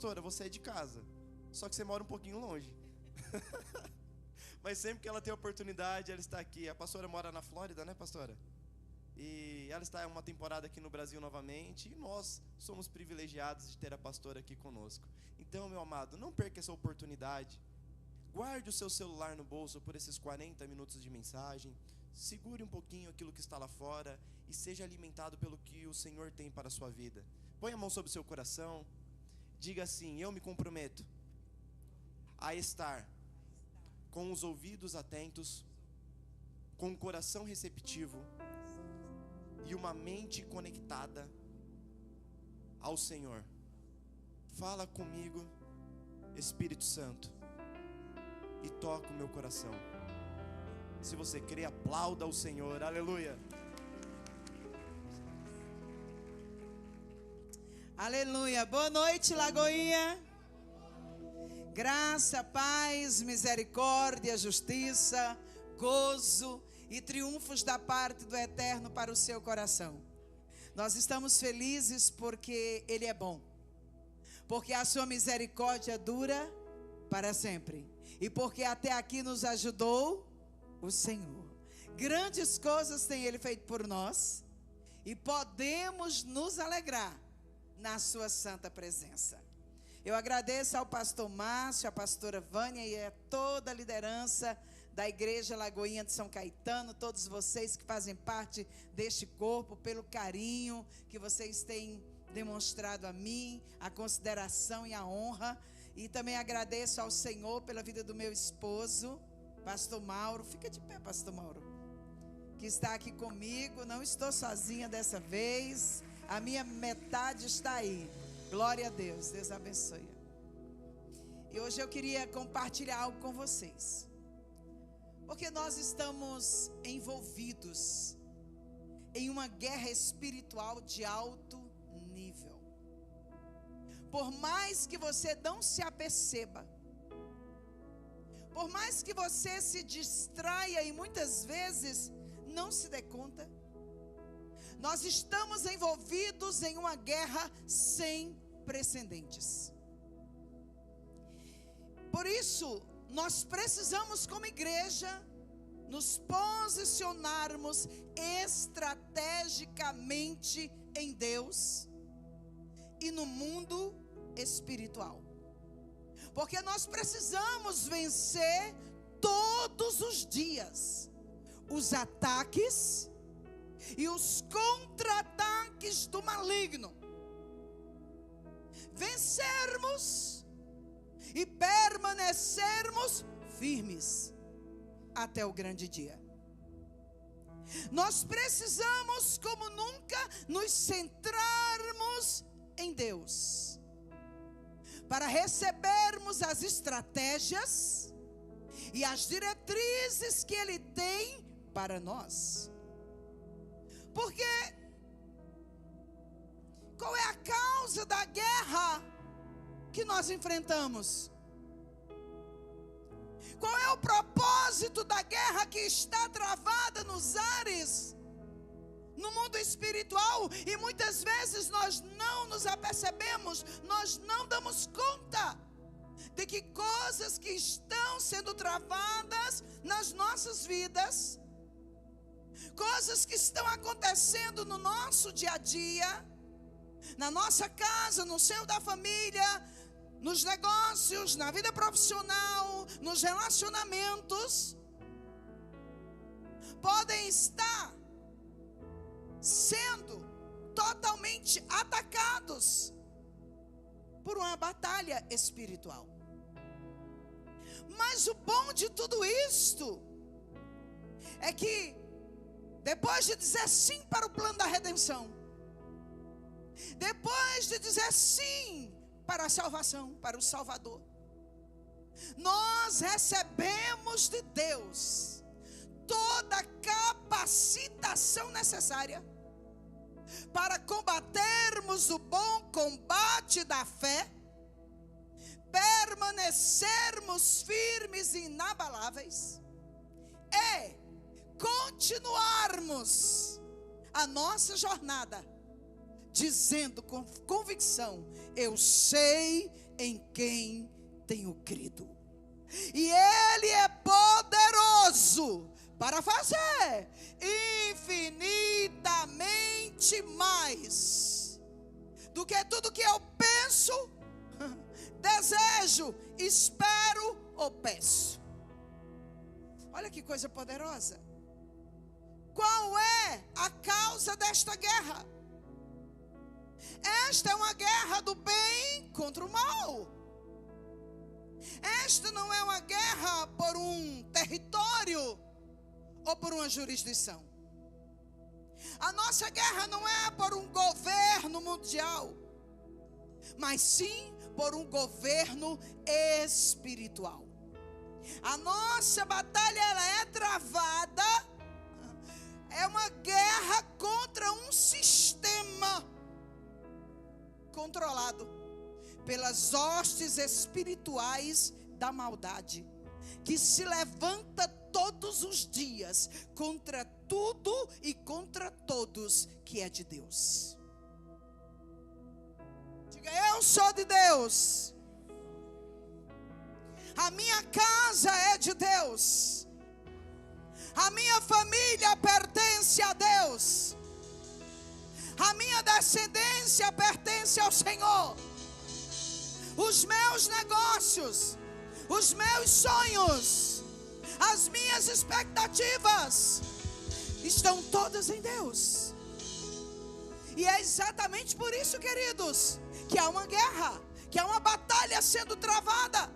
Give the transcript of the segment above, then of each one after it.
pastora, você é de casa, só que você mora um pouquinho longe. Mas sempre que ela tem oportunidade, ela está aqui. A pastora mora na Flórida, né, pastora? E ela está uma temporada aqui no Brasil novamente. E nós somos privilegiados de ter a pastora aqui conosco. Então, meu amado, não perca essa oportunidade. Guarde o seu celular no bolso por esses 40 minutos de mensagem. Segure um pouquinho aquilo que está lá fora e seja alimentado pelo que o Senhor tem para a sua vida. Põe a mão sobre o seu coração. Diga assim: eu me comprometo a estar com os ouvidos atentos, com o coração receptivo e uma mente conectada ao Senhor. Fala comigo, Espírito Santo, e toca o meu coração. Se você crê, aplauda o Senhor. Aleluia. Aleluia. Boa noite, Lagoinha. Graça, paz, misericórdia, justiça, gozo e triunfos da parte do Eterno para o seu coração. Nós estamos felizes porque Ele é bom, porque a sua misericórdia dura para sempre, e porque até aqui nos ajudou o Senhor. Grandes coisas tem Ele feito por nós, e podemos nos alegrar na sua santa presença. Eu agradeço ao pastor Márcio, à pastora Vânia e a toda a liderança da Igreja Lagoinha de São Caetano, todos vocês que fazem parte deste corpo, pelo carinho que vocês têm demonstrado a mim, a consideração e a honra. E também agradeço ao Senhor pela vida do meu esposo, pastor Mauro. Fica de pé, pastor Mauro, que está aqui comigo. Não estou sozinha dessa vez, a minha metade está aí. Glória a Deus, Deus abençoe. E hoje eu queria compartilhar algo com vocês, porque nós estamos envolvidos em uma guerra espiritual de alto nível. Por mais que você não se aperceba, por mais que você se distraia e muitas vezes não se dê conta, nós estamos envolvidos em uma guerra sem precedentes. Por isso, nós precisamos, como igreja, nos posicionarmos estrategicamente em Deus e no mundo espiritual. Porque nós precisamos vencer todos os dias os ataques e os contra-ataques do maligno. Vencermos e permanecermos firmes até o grande dia. Nós precisamos, como nunca, nos centrarmos em Deus, para recebermos as estratégias e as diretrizes que Ele tem para nós. Porque qual é a causa da guerra que nós enfrentamos? Qual é o propósito da guerra que está travada nos ares, no mundo espiritual? E muitas vezes nós não nos apercebemos, nós não damos conta de que coisas que estão sendo travadas nas nossas vidas, coisas que estão acontecendo no nosso dia a dia, na nossa casa, no seio da família, nos negócios, na vida profissional, nos relacionamentos, podem estar sendo totalmente atacados por uma batalha espiritual. Mas o bom de tudo isto é que depois de dizer sim para o plano da redenção, depois de dizer sim para a salvação, para o Salvador, nós recebemos de Deus toda a capacitação necessária para combatermos o bom combate da fé, permanecermos firmes e inabaláveis e continuarmos a nossa jornada dizendo com convicção: eu sei em quem tenho crido. E Ele é poderoso para fazer infinitamente mais do que tudo que eu penso, desejo, espero ou peço. Olha que coisa poderosa. Qual é a causa desta guerra? Esta é uma guerra do bem contra o mal. Esta não é uma guerra por um território ou por uma jurisdição. A nossa guerra não é por um governo mundial, mas sim por um governo espiritual. A nossa batalha, ela é travada, é uma guerra contra um sistema controlado pelas hostes espirituais da maldade, que se levanta todos os dias contra tudo e contra todos que é de Deus. Diga: eu sou de Deus. A minha casa é de Deus. A minha família pertence a Deus. A minha descendência pertence ao Senhor. Os meus negócios, os meus sonhos, as minhas expectativas estão todas em Deus. E é exatamente por isso, queridos, que há uma guerra, que há uma batalha sendo travada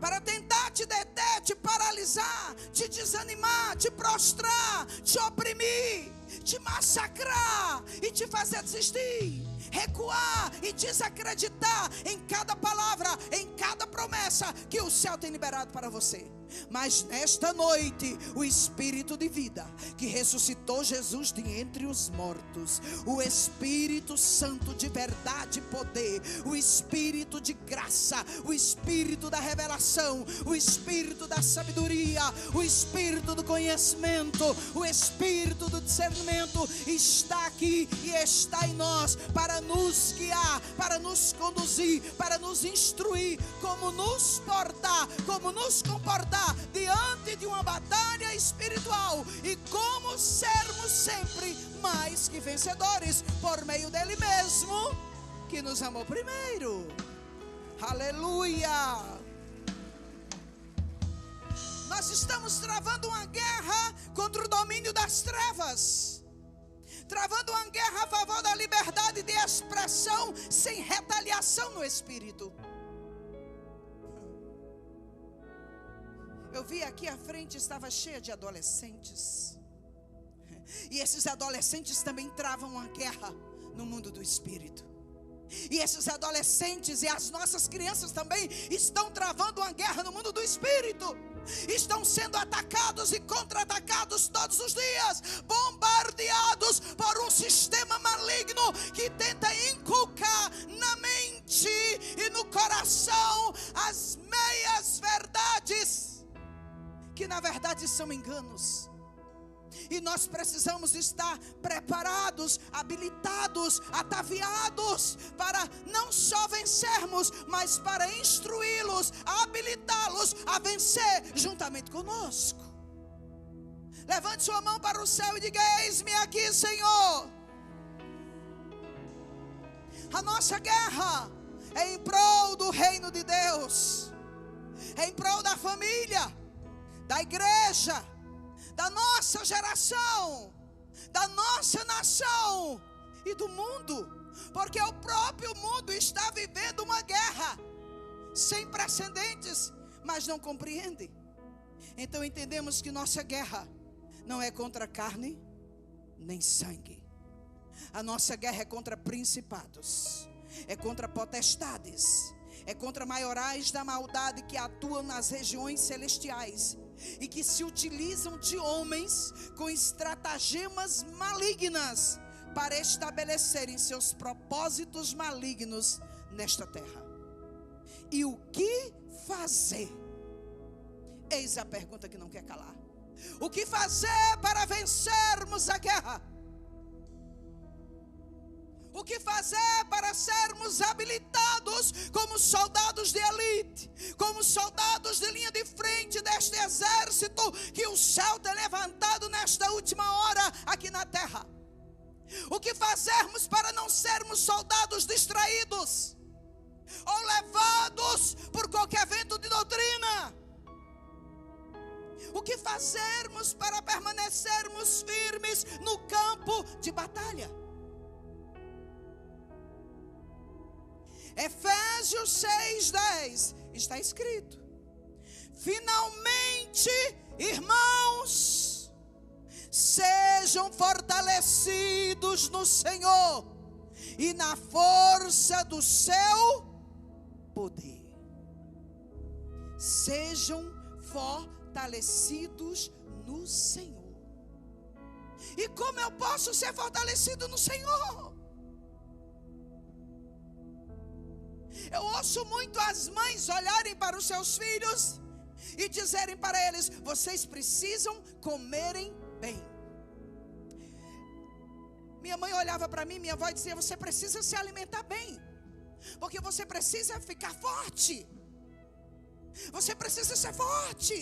para tentar te deter, te paralisar, te desanimar, te prostrar, te oprimir, te massacrar e te fazer desistir, recuar e desacreditar em cada palavra, em cada promessa que o céu tem liberado para você. Mas nesta noite, o Espírito de vida que ressuscitou Jesus de entre os mortos, o Espírito Santo de verdade e poder, o Espírito de graça, o Espírito da revelação, o Espírito da sabedoria, o Espírito do conhecimento, o Espírito do discernimento está aqui e está em nós para nos guiar, para nos conduzir, para nos instruir como nos portar, como nos comportar diante de uma batalha espiritual e como sermos sempre mais que vencedores por meio dele mesmo que nos amou primeiro. Aleluia! Nós estamos travando uma guerra contra o domínio das trevas, travando uma guerra a favor da liberdade de expressão sem retaliação no espírito. Eu vi aqui à frente, estava cheia de adolescentes. E esses adolescentes também travam uma guerra no mundo do espírito. E esses adolescentes e as nossas crianças também estão travando uma guerra no mundo do espírito. Estão sendo atacados e contra-atacados todos os dias, bombardeados por um sistema maligno que tenta inculcar na mente e no coração as meias verdades, que na verdade são enganos. E nós precisamos estar preparados, habilitados, ataviados para não só vencermos, mas para instruí-los, habilitá-los a vencer juntamente conosco. Levante sua mão para o céu e diga: eis-me aqui, Senhor. A nossa guerra é em prol do reino de Deus, é em prol da família, da igreja, da nossa geração, da nossa nação e do mundo, porque o próprio mundo está vivendo uma guerra sem precedentes, mas não compreende. Então entendemos que nossa guerra não é contra carne nem sangue. A nossa guerra é contra principados, é contra potestades, é contra maiorais da maldade que atuam nas regiões celestiais e que se utilizam de homens com estratagemas malignas para estabelecerem seus propósitos malignos nesta terra. E o que fazer? Eis a pergunta que não quer calar. O que fazer para vencermos a guerra? O que fazer para sermos habilitados como soldados de elite, como soldados de linha de frente deste exército que o céu tem levantado nesta última hora aqui na terra? O que fazermos para não sermos soldados distraídos ou levados por qualquer vento de doutrina? O que fazermos para permanecermos firmes no campo de batalha? Efésios 6:10 está escrito: finalmente, irmãos, sejam fortalecidos no Senhor e na força do seu poder. Sejam fortalecidos no Senhor. E como eu posso ser fortalecido no Senhor? Eu ouço muito as mães olharem para os seus filhos e dizerem para eles: vocês precisam comerem bem. Minha mãe olhava para mim, minha avó dizia: você precisa se alimentar bem, porque você precisa ficar forte. Você precisa ser forte.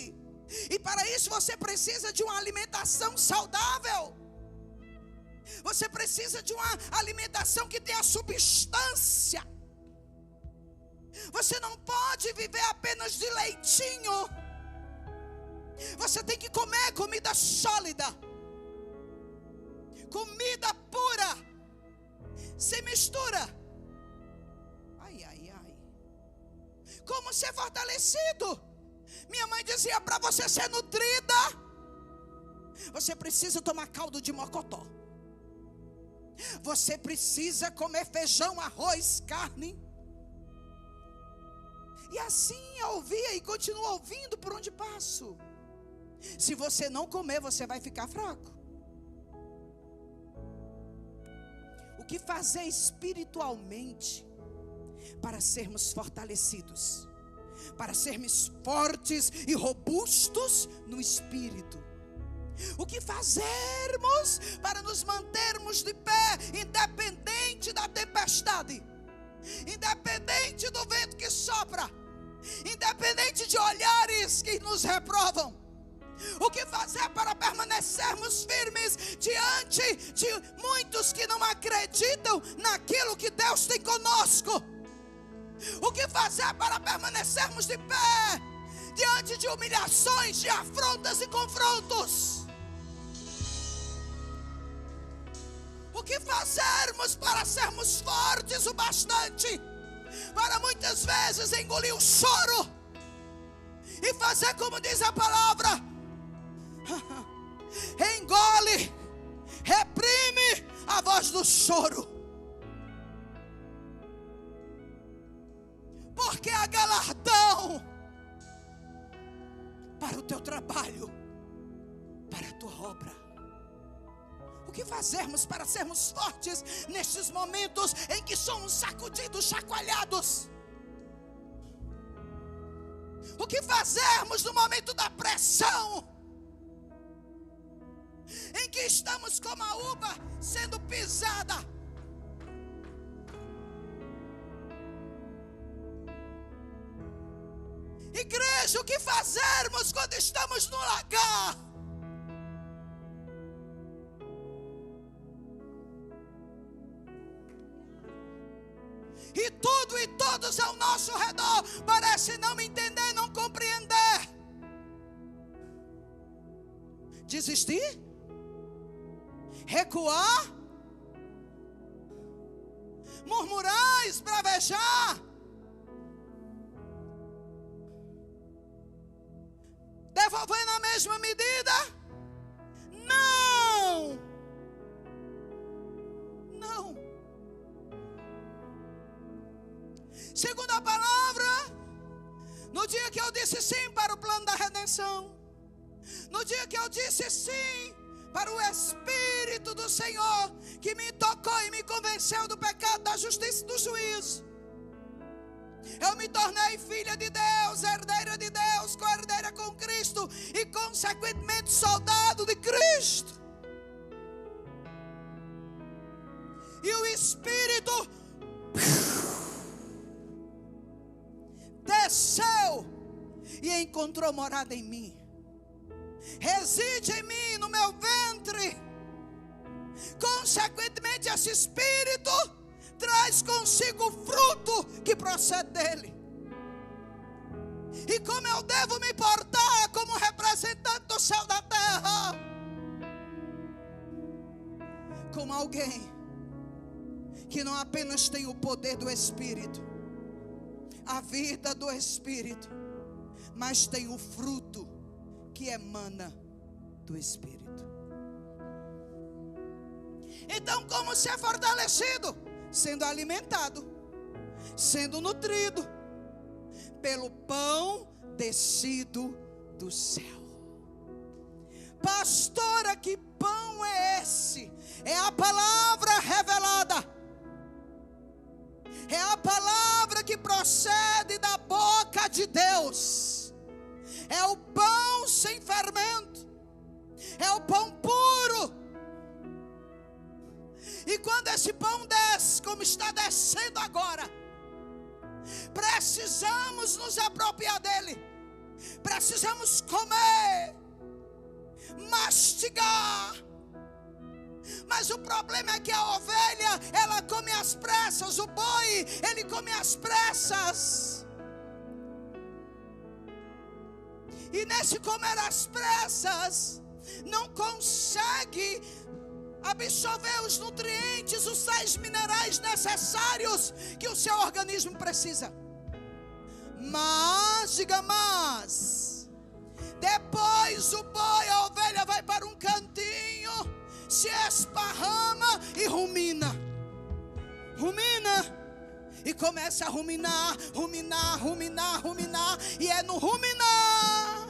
E para isso você precisa de uma alimentação saudável. Você precisa de uma alimentação que tenha substância. Você não pode viver apenas de leitinho. Você tem que comer comida sólida, comida pura, sem mistura. Ai, ai, ai. Como ser fortalecido? Minha mãe dizia: para você ser nutrida, você precisa tomar caldo de mocotó. Você precisa comer feijão, arroz, carne. E assim eu ouvia e continuo ouvindo por onde passo. Se você não comer, você vai ficar fraco. O que fazer espiritualmente para sermos fortalecidos, para sermos fortes e robustos no espírito? O que fazermos para nos mantermos de pé, independente da tempestade, independente do vento que sopra, independente de olhares que nos reprovam? O que fazer para permanecermos firmes diante de muitos que não acreditam naquilo que Deus tem conosco? O que fazer para permanecermos de pé diante de humilhações, de afrontas e confrontos? O que fazermos para sermos fortes o bastante para muitas vezes engolir o choro e fazer como diz a palavra: engole, reprime a voz do choro, porque há galardão para o teu trabalho, para a tua obra. O que fazermos para sermos fortes nestes momentos em que somos sacudidos, chacoalhados? O que fazermos no momento da pressão, em que estamos como a uva sendo pisada? Igreja, o que fazermos quando estamos no lagar? E tudo e todos ao nosso redor parece não entender, não compreender. Desistir? Recuar? Murmurar? Esbravejar? Devolver na mesma medida? Não! Não! Segundo a palavra, no dia que eu disse sim para o plano da redenção, no dia que eu disse sim para o Espírito do Senhor, que me tocou e me convenceu do pecado, da justiça e do juízo, eu me tornei filha de Deus, herdeira de Deus, co-herdeira com Cristo e consequentemente soldado de Cristo. E o Espírito desceu e encontrou morada em mim. Reside em mim, no meu ventre. Consequentemente, esse Espírito traz consigo o fruto que procede dele. E como eu devo me portar como representante do céu da terra? Como alguém que não apenas tem o poder do Espírito, a vida do Espírito, mas tem o fruto que emana do Espírito. Então, como ser fortalecido? Sendo alimentado, sendo nutrido pelo pão descido do céu. Pastora, que pão é esse? É a palavra revelada. É a palavra que procede da boca de Deus. É o pão sem fermento. É o pão puro. E quando esse pão desce, como está descendo agora, precisamos nos apropriar dele. Precisamos comer, mastigar. Mas o problema é que a ovelha, ela come às pressas. O boi, ele come às pressas. E nesse comer às pressas, não consegue absorver os nutrientes, os sais minerais necessários que o seu organismo precisa. Mas, diga mas, depois o boi, a ovelha vai para um cantinho, se esparrama e rumina. E começa a ruminar. E é no ruminar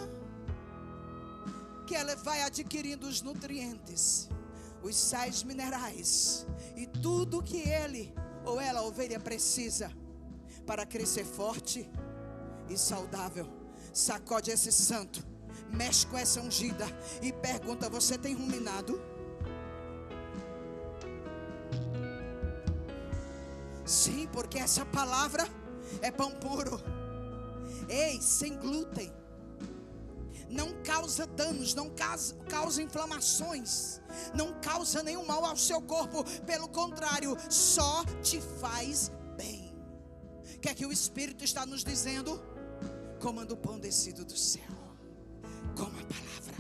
que ela vai adquirindo os nutrientes, os sais minerais e tudo que ele ou ela, a ovelha, precisa para crescer forte e saudável. Sacode esse santo, mexe com essa ungida e pergunta: você tem ruminado? Sim, porque essa palavra é pão puro. Ei, sem glúten. Não causa danos, não causa inflamações, não causa nenhum mal ao seu corpo. Pelo contrário, só te faz bem. O que é que o Espírito está nos dizendo? Comando o pão descido do céu. Coma a palavra,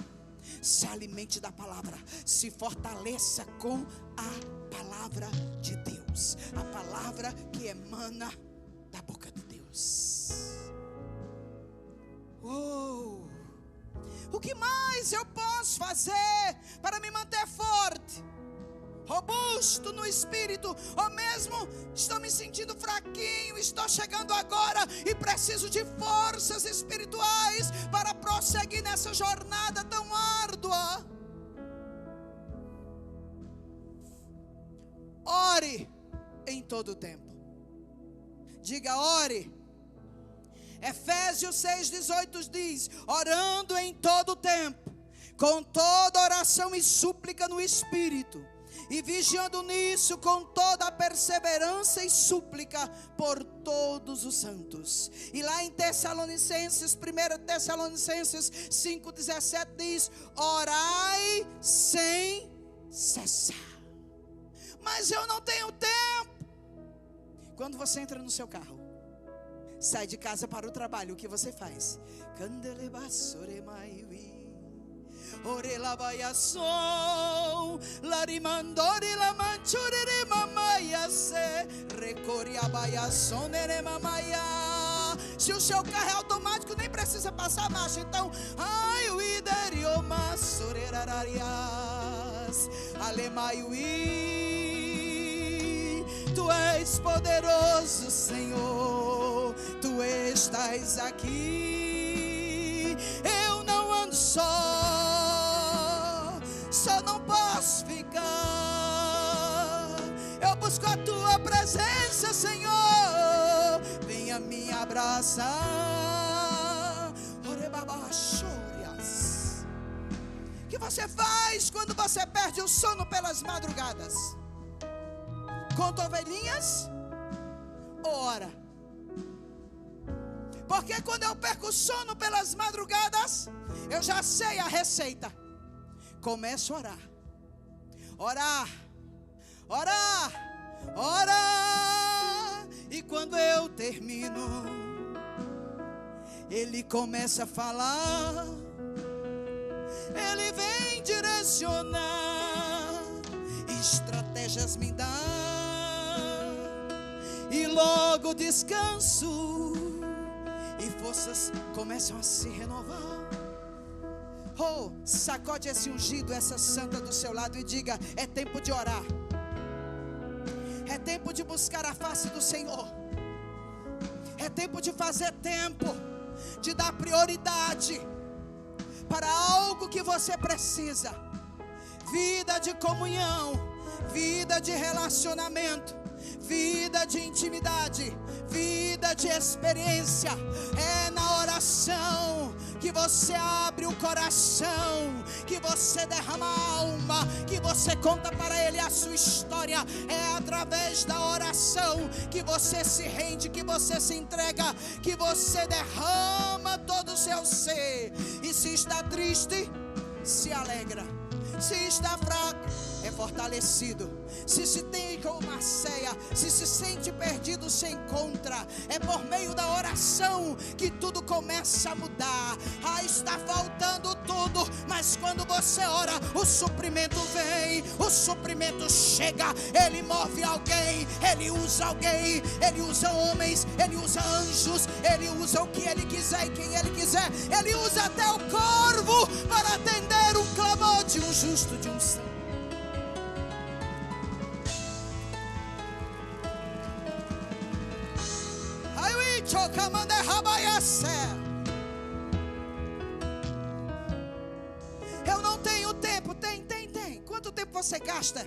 se alimente da palavra, se fortaleça com a palavra de Deus, a palavra que emana da boca de Deus. O que mais eu posso fazer para me manter forte, robusto no espírito? Ou mesmo estou me sentindo fraquinho, estou chegando agora e preciso de forças espirituais para prosseguir nessa jornada tão árdua. Ore em todo o tempo. Diga: ore. Efésios 6,18 diz: orando em todo o tempo, com toda oração e súplica no Espírito, e vigiando nisso com toda a perseverança e súplica por todos os santos. E lá em Tessalonicenses, 1 Tessalonicenses 5,17 diz: orai sem cessar. Mas eu não tenho tempo. Quando você entra no seu carro, sai de casa para o trabalho, o que você faz? Se o seu carro é automático, nem precisa passar a marcha. Então, tu és poderoso, Senhor, tu estás aqui. Eu não ando só não posso ficar. Eu busco a tua presença, Senhor, venha me abraçar. O que você faz quando você perde o sono pelas madrugadas? Conta ovelhinhas ou ora? Porque quando eu perco o sono pelas madrugadas, eu já sei a receita. Começo a orar. Orar, orar, orar. E quando eu termino, Ele começa a falar. Ele vem direcionar, estratégias me dá, e logo descanso, e forças começam a se renovar. Oh, sacode esse ungido, essa santa do seu lado e diga: é tempo de orar, é tempo de buscar a face do Senhor, é tempo de fazer tempo, de dar prioridade para algo que você precisa. Vida de comunhão, vida de relacionamento, vida de intimidade, vida de experiência. É na oração que você abre o coração, que você derrama a alma, que você conta para Ele a sua história. É através da oração que você se rende, que você se entrega, que você derrama todo o seu ser. E se está triste, se alegra. Se está fraco, é fortalecido. Se tem como Marceia, se sente perdido, se encontra. É por meio da oração que tudo começa a mudar. Está faltando tudo, mas quando você ora, o suprimento vem, o suprimento chega. Ele move alguém, Ele usa alguém, Ele usa homens, Ele usa anjos, Ele usa o que Ele quiser e quem Ele quiser. Ele usa até o corvo para atender o clamor de um justo, de um santo. Eu não tenho tempo. Tem. Quanto tempo você gasta?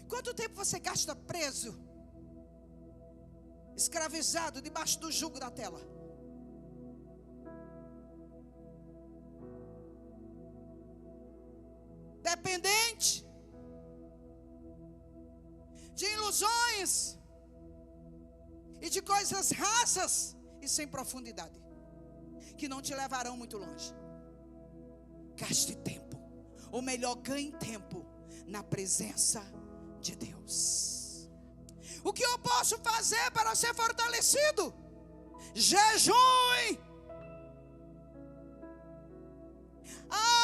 Quanto tempo você gasta preso, escravizado, debaixo do jugo da tela? Dependente de ilusões e de coisas rasas e sem profundidade, que não te levarão muito longe. Gaste tempo, ou melhor, ganhe tempo na presença de Deus. O que eu posso fazer para ser fortalecido? Jejum.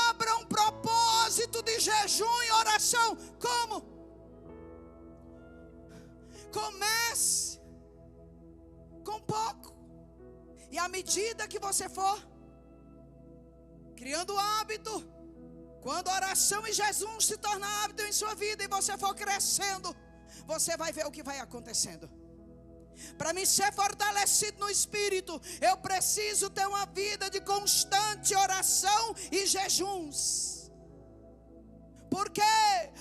Abra um propósito de jejum e oração. Como? Comece com pouco, e à medida que você for criando hábito, quando a oração e jejum se torna hábito em sua vida e você for crescendo, você vai ver o que vai acontecendo. Para me ser fortalecido no espírito, eu preciso ter uma vida de constante oração e jejuns. Por quê?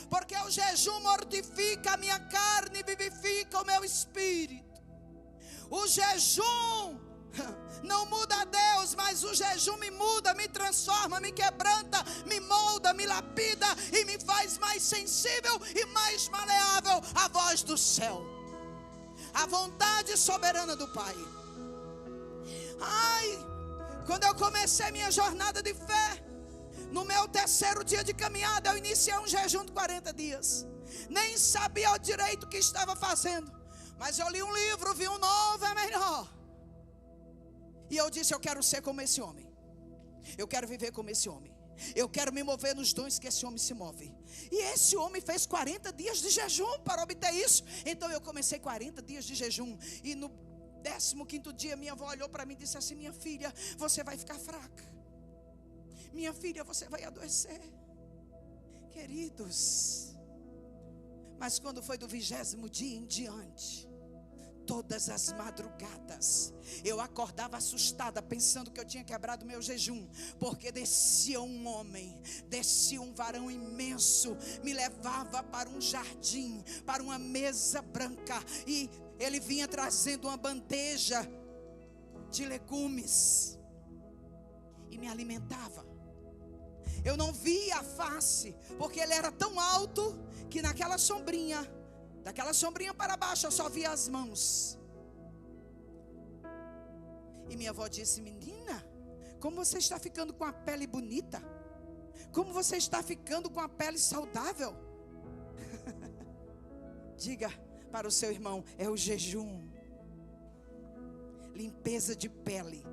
Porque o jejum mortifica a minha carne e vivifica o meu espírito. O jejum não muda a Deus, mas o jejum me muda, me transforma, me quebranta, me molda, me lapida e me faz mais sensível e mais maleável à voz do céu, à vontade soberana do Pai. Quando eu comecei minha jornada de fé, no meu terceiro dia de caminhada, eu iniciei um jejum de 40 dias. Nem sabia direito o que estava fazendo, mas eu li um livro, vi um novo é melhor. E eu disse: eu quero ser como esse homem. Eu quero viver como esse homem. Eu quero me mover nos dons que esse homem se move. E esse homem fez 40 dias de jejum para obter isso. Então eu comecei 40 dias de jejum. E no 15º dia minha avó olhou para mim e disse assim: minha filha, você vai ficar fraca. Minha filha, você vai adoecer. Queridos, mas quando foi do 20º dia em diante, todas as madrugadas eu acordava assustada, pensando que eu tinha quebrado meu jejum, porque descia um homem, descia um varão imenso, me levava para um jardim, para uma mesa branca, e ele vinha trazendo uma bandeja de legumes e me alimentava. Eu não via a face, porque ele era tão alto que daquela sombrinha para baixo eu só via as mãos. E minha avó disse: menina, como você está ficando com a pele bonita, como você está ficando com a pele saudável. Diga para o seu irmão: é o jejum, limpeza de pele,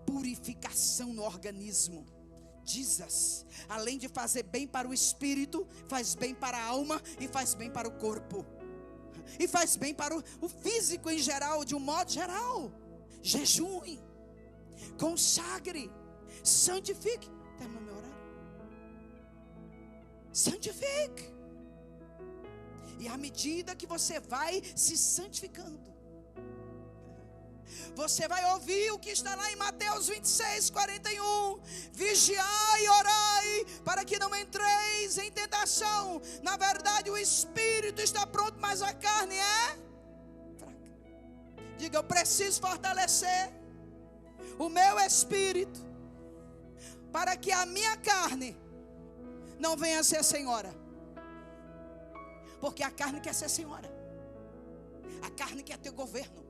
purificação no organismo. Jesus, além de fazer bem para o espírito, faz bem para a alma e faz bem para o corpo, e faz bem para o físico em geral, de um modo geral. Jejum, consagre, santifique. Terminou meu horário? Santifique. E à medida que você vai se santificando, você vai ouvir o que está lá em Mateus 26:41. Vigiai e orai, para que não entreis em tentação. Na verdade o espírito está pronto, mas a carne é fraca. Diga: eu preciso fortalecer o meu espírito, para que a minha carne não venha a ser senhora. Porque a carne quer ser senhora, a carne quer ter governo,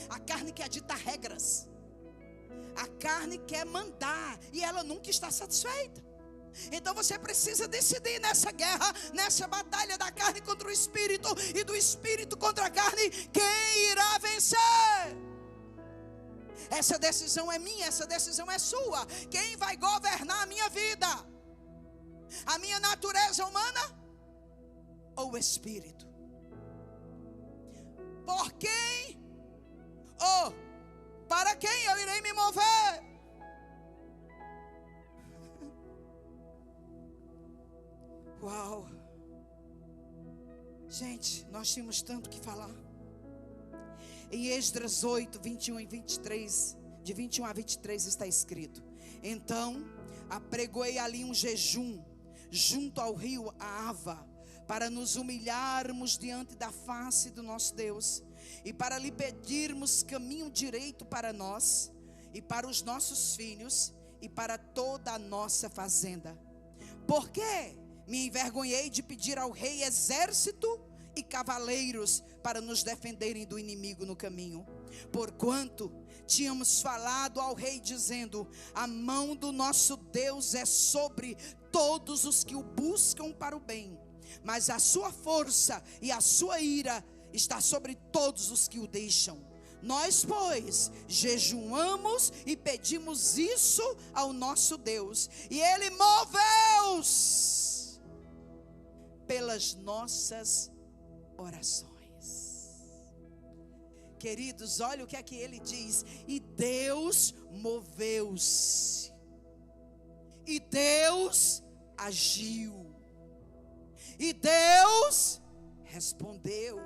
a carne quer ditar regras, a carne quer mandar, e ela nunca está satisfeita. Então você precisa decidir nessa guerra, nessa batalha da carne contra o espírito e do espírito contra a carne, quem irá vencer. Essa decisão é minha, essa decisão é sua. Quem vai governar a minha vida? A minha natureza humana ou o espírito? Por quem ou para quem eu irei me mover? Uau! Gente, nós tínhamos tanto que falar. Em Esdras 8, 21 e 23, de 21 a 23 está escrito: então apregoei ali um jejum junto ao rio Ava, para nos humilharmos diante da face do nosso Deus, e para lhe pedirmos caminho direito para nós, e para os nossos filhos, e para toda a nossa fazenda. Porque me envergonhei de pedir ao rei exército e cavaleiros para nos defenderem do inimigo no caminho, porquanto tínhamos falado ao rei dizendo: a mão do nosso Deus é sobre todos os que o buscam para o bem, mas a sua força e a sua ira está sobre todos os que o deixam. Nós, pois, jejuamos e pedimos isso ao nosso Deus, e Ele moveu-os pelas nossas orações. Queridos, olha o que é que ele diz: e Deus moveu-se, e Deus agiu, e Deus respondeu,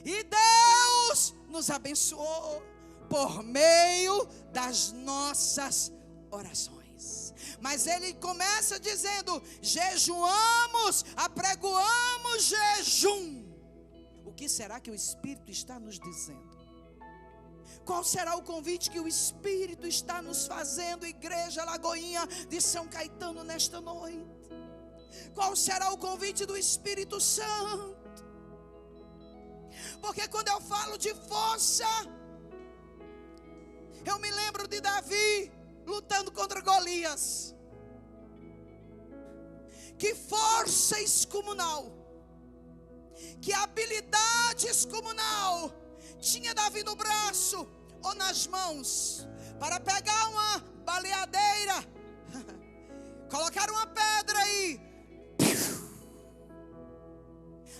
e Deus nos abençoou por meio das nossas orações. Mas ele começa dizendo: jejuamos, apregoamos jejum. O que será que o Espírito está nos dizendo? Qual será o convite que o Espírito está nos fazendo, Igreja Lagoinha de São Caetano, nesta noite? Qual será o convite do Espírito Santo? Porque quando eu falo de força, eu me lembro de Davi lutando contra Golias. Que força excomunal, que habilidade excomunal tinha Davi no braço ou nas mãos, para pegar uma baleadeira, colocar uma pedra e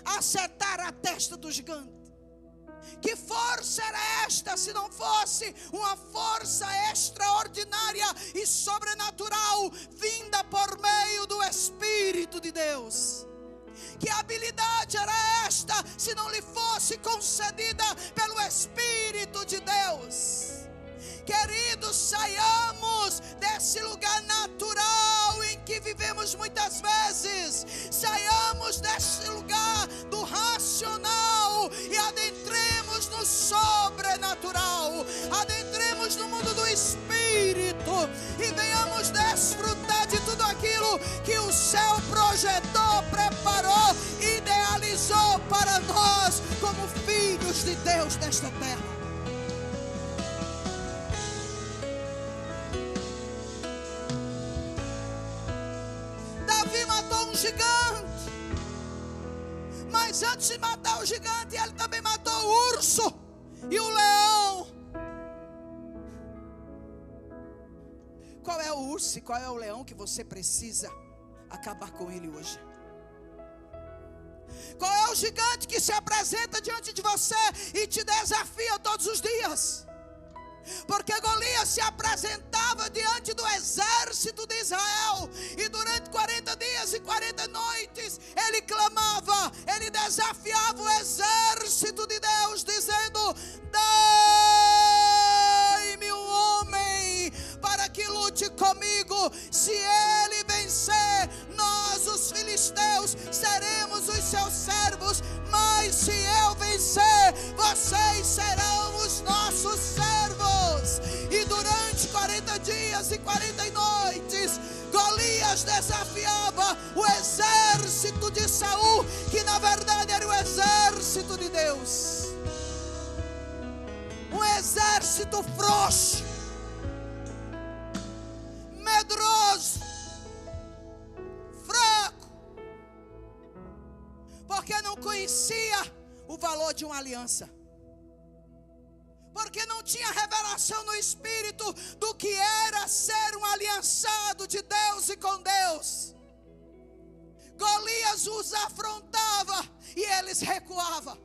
acertar a testa do gigante. Que força era esta, se não fosse uma força extraordinária e sobrenatural, vinda por meio do Espírito de Deus? Que habilidade era esta, se não lhe fosse concedida pelo Espírito de Deus? Queridos, saiamos desse lugar natural em que vivemos muitas vezes, saiamos desse lugar do racional e adentremos no sobrenatural, adentremos no mundo do Espírito e venhamos desfrutar aquilo que o céu projetou, preparou, idealizou para nós como filhos de Deus nesta terra. Davi matou um gigante, mas antes de matar o gigante, ele também matou o urso e o leão. Qual é o urso e qual é o leão que você precisa acabar com ele hoje? Qual é o gigante que se apresenta diante de você e te desafia todos os dias? Porque Golias se apresentava diante do exército de Israel, e durante 40 dias e 40 noites ele clamava, ele desafiava o exército de Deus, dizendo: dai-me um homem para que lute comigo. Se ele vencer, nós os filisteus seremos os seus servos, mas se eu vencer, vocês serão os nossos servos. E durante 40 dias e 40 noites, Golias desafiava o exército de Saul, que na verdade era o exército de Deus. Um exército frouxo, medroso, fraco, porque não conhecia o valor de uma aliança, porque não tinha revelação no Espírito do que era ser um aliançado de Deus e com Deus. Golias os afrontava e eles recuavam.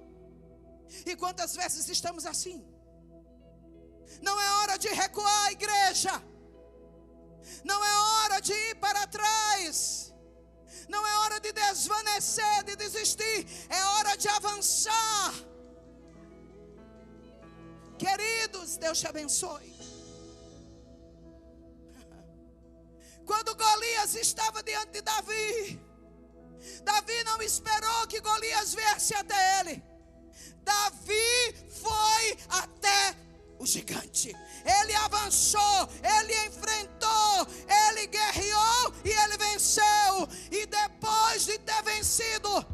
E quantas vezes estamos assim? Não é hora de recuar, igreja. Não é hora de ir para trás. Não é hora de desvanecer, de desistir. É hora de avançar. Queridos, Deus te abençoe. Quando Golias estava diante de Davi, Davi não esperou que Golias viesse até ele. Davi foi até o gigante. Ele avançou, ele enfrentou, ele guerreou e ele venceu. E depois de ter vencido,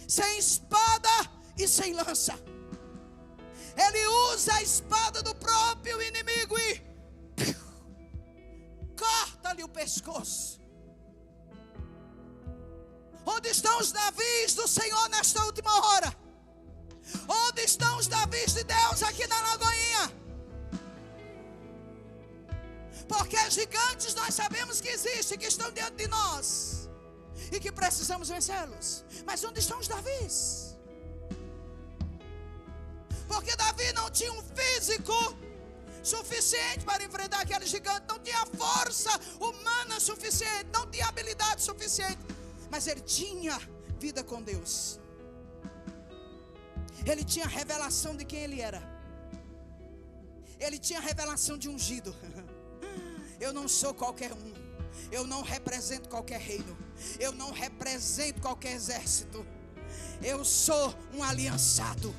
sem espada e sem lança, ele usa a espada do próprio inimigo e corta-lhe o pescoço. Onde estão os Davis do Senhor nesta última hora? Onde estão os Davis de Deus aqui na Lagoinha? Porque gigantes nós sabemos que existem, que estão diante de nós e que precisamos vencê-los. Mas onde estão os Davis? Porque Davi não tinha um físico suficiente para enfrentar aquele gigante, não tinha força humana suficiente, não tinha habilidade suficiente, mas ele tinha vida com Deus. Ele tinha revelação de quem ele era. Ele tinha revelação de ungido. Eu não sou qualquer um. Eu não represento qualquer reino. Eu não represento qualquer exército. Eu sou um aliançado.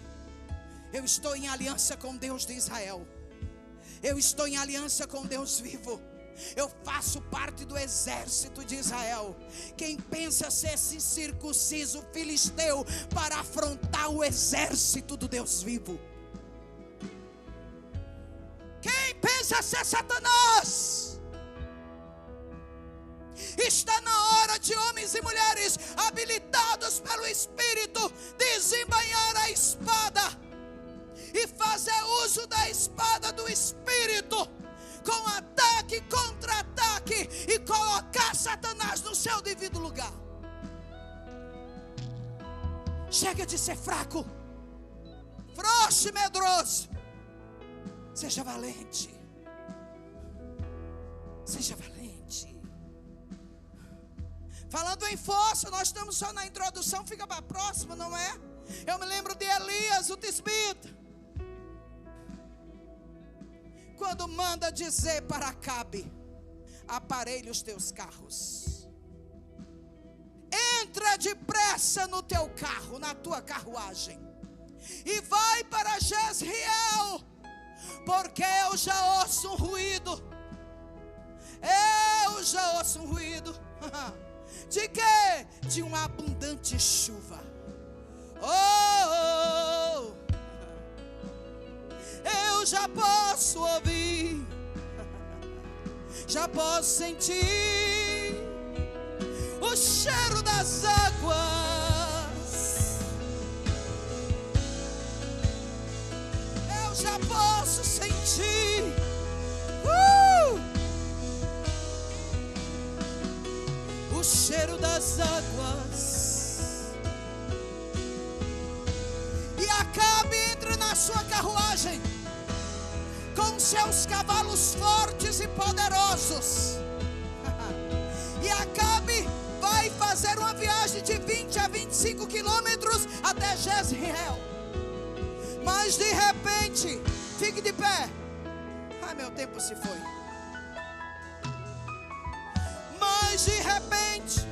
Eu estou em aliança com Deus de Israel. Eu estou em aliança com Deus vivo. Eu faço parte do exército de Israel. Quem pensa ser esse circunciso filisteu para afrontar o exército do Deus vivo? Quem pensa ser Satanás? Está na hora de homens e mulheres habilitados pelo Espírito desembainhar a espada e fazer uso da espada do Espírito, com ataque, contra-ataque, e colocar Satanás no seu devido lugar. Chega de ser fraco, frouxo e medroso. Seja valente. Seja valente. Falando em força, nós estamos só na introdução, fica para a próxima, não é? Eu me lembro de Elias, o tisbita, quando manda dizer para Acabe: aparelhe os teus carros, entra depressa no teu carro, na tua carruagem, e vai para Jezreel, porque eu já ouço um ruído. Eu já ouço um ruído. De quê? De uma abundante chuva. Oh, eu já posso ouvir, já posso sentir o cheiro das águas. Eu já posso sentir o cheiro das águas. E Acabe entra na sua carruagem com seus cavalos fortes e poderosos. E Acabe vai fazer uma viagem de 20 a 25 quilômetros até Jezreel. Mas de repente, fique de pé. Ai, meu tempo se foi. Mas de repente,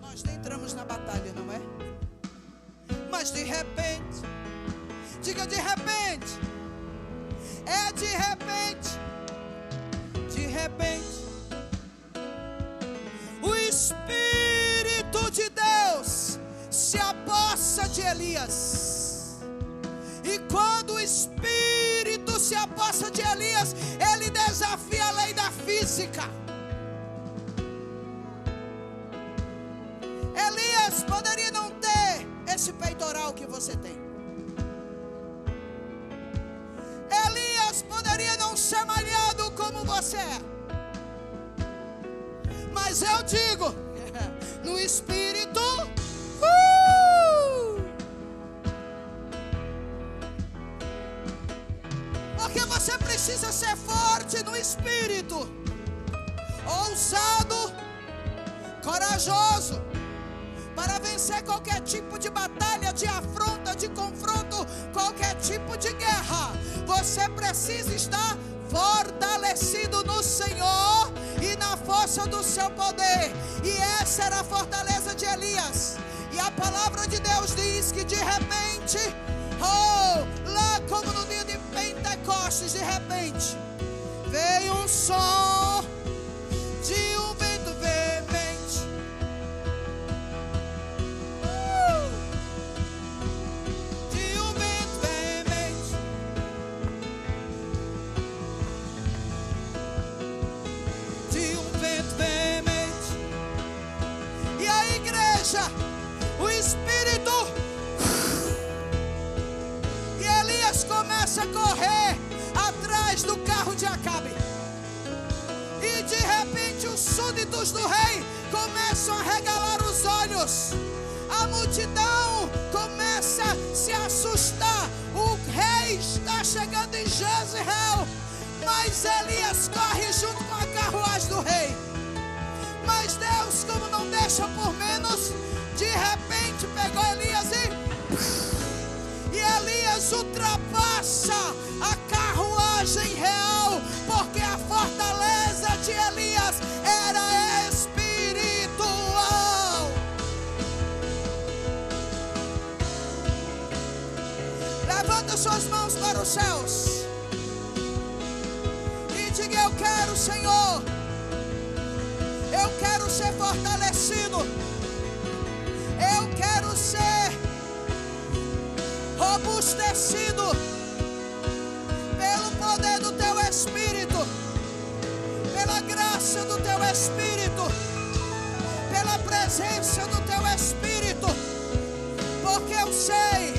nós nem entramos na batalha, não é? Mas de repente, diga de repente, é de repente, o Espírito de Deus se apossa de Elias. E quando o Espírito se apossa de Elias, ele desafia a lei da física. Elias poderia não ter esse peitoral que você tem. Elias poderia não ser malhado como você é. Mas eu digo, no Espírito, porque você precisa ser forte no Espírito, ousado, corajoso, para vencer qualquer tipo de batalha, de afronta, de confronto, qualquer tipo de guerra. Você precisa estar fortalecido no Senhor e na força do seu poder. E essa era a fortaleza de Elias. E a palavra de Deus diz que de repente, lá como no dia de Pentecostes, de repente veio um som de um vento veemente. De um vento veemente. De um vento veemente. E a igreja, o Espírito, e Elias começa a correr atrás do carro de Acabe. E de repente os súditos do rei começam a regalar os olhos. A multidão começa a se assustar. O rei está chegando em Jezreel, mas Elias corre junto com a carruagem do rei. Mas Deus, como não deixa por menos, de repente pegou Elias e Elias ultrapassa a carruagem real, porque a fortaleza de Elias era espiritual. Levanta suas mãos para os céus e diga: eu quero, Senhor, eu quero ser fortalecido, eu quero ser robustecido pelo poder do Teu Espírito, pela graça do Teu Espírito, pela presença do Teu Espírito, porque eu sei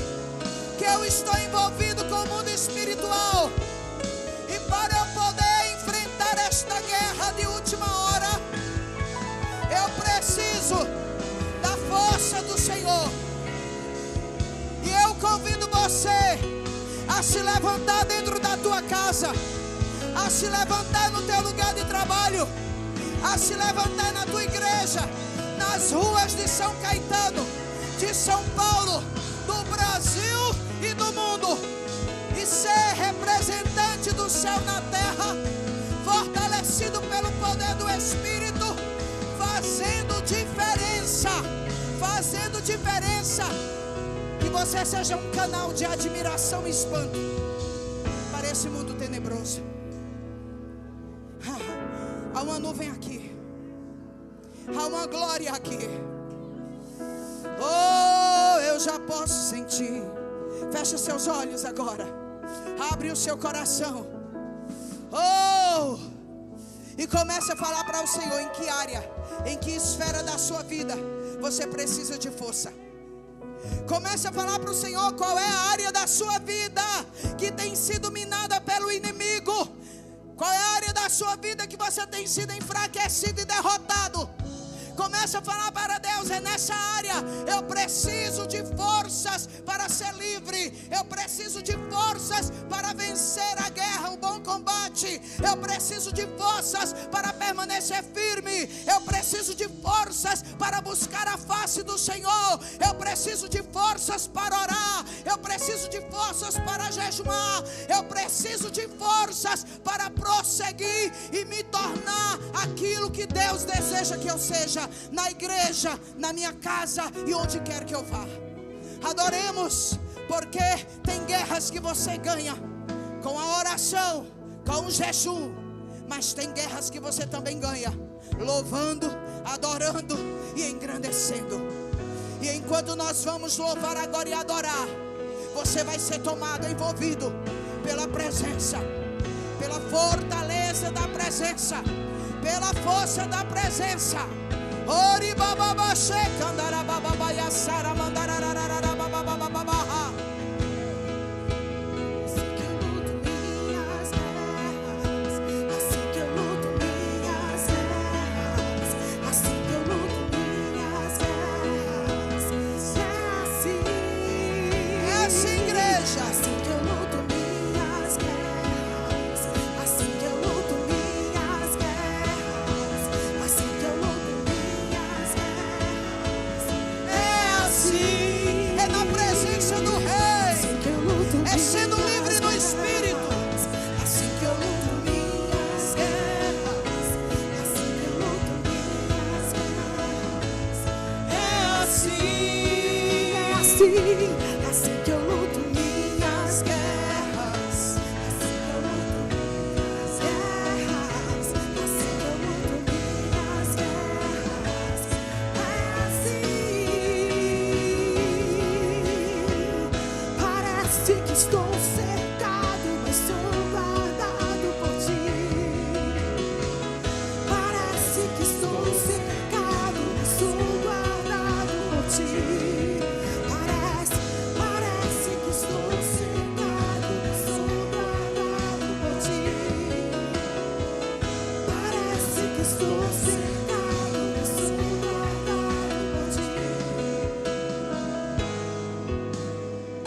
que eu estou envolvido com o mundo espiritual, e para eu poder enfrentar esta guerra de última hora, eu preciso da força do Senhor. E eu convido você a se levantar dentro da tua casa, a se levantar no teu lugar de trabalho, a se levantar na tua igreja, nas ruas de São Caetano, de São Paulo, do Brasil e do mundo, e ser representante do céu na terra, fortalecido pelo poder do Espírito, fazendo diferença, que você seja um canal de admiração e espanto para esse mundo tenebroso. uma nuvem aqui. Há uma glória aqui. Oh, eu já posso sentir. Feche seus olhos agora. Abre o seu coração. Oh, e comece a falar para o Senhor em que área, em que esfera da sua vida você precisa de força. Comece a falar para o Senhor qual é a área da sua vida que tem sido minada pelo inimigo. Qual é a área da sua vida que você tem sido enfraquecido e derrotado. Comece a falar para Deus: é nessa área eu preciso de forças para ser livre. Eu preciso de forças para vencer a guerra, o bom combate. Eu preciso de forças para permanecer firme. Eu preciso de forças para buscar a face do Senhor. Eu preciso de forças para orar. Eu preciso de forças para jejuar. Eu preciso de forças para prosseguir e me tornar aquilo que Deus deseja que eu seja, na igreja, na minha casa e onde quer que eu vá. Adoremos, porque tem guerras que você ganha com a oração, com o jejum, mas tem guerras que você também ganha louvando, adorando e engrandecendo. E enquanto nós vamos louvar agora e adorar, você vai ser tomado, envolvido pela presença, pela fortaleza da presença, pela força da presença. Ori baba bashe kandara baba baya sara mandara rara baba baba baba. Assim que eu luto minhas guerras, assim que eu luto minhas guerras, assim que eu luto minhas guerras, é assim. Essa igreja, Assim que eu luto minhas guerras, assim que eu luto minhas guerras, assim que eu luto minhas guerras, é assim. É na presença do Rei, assim que eu luto é sendo livre no Espírito. assim que eu luto minhas guerras, assim que eu luto minhas guerras, É assim. é assim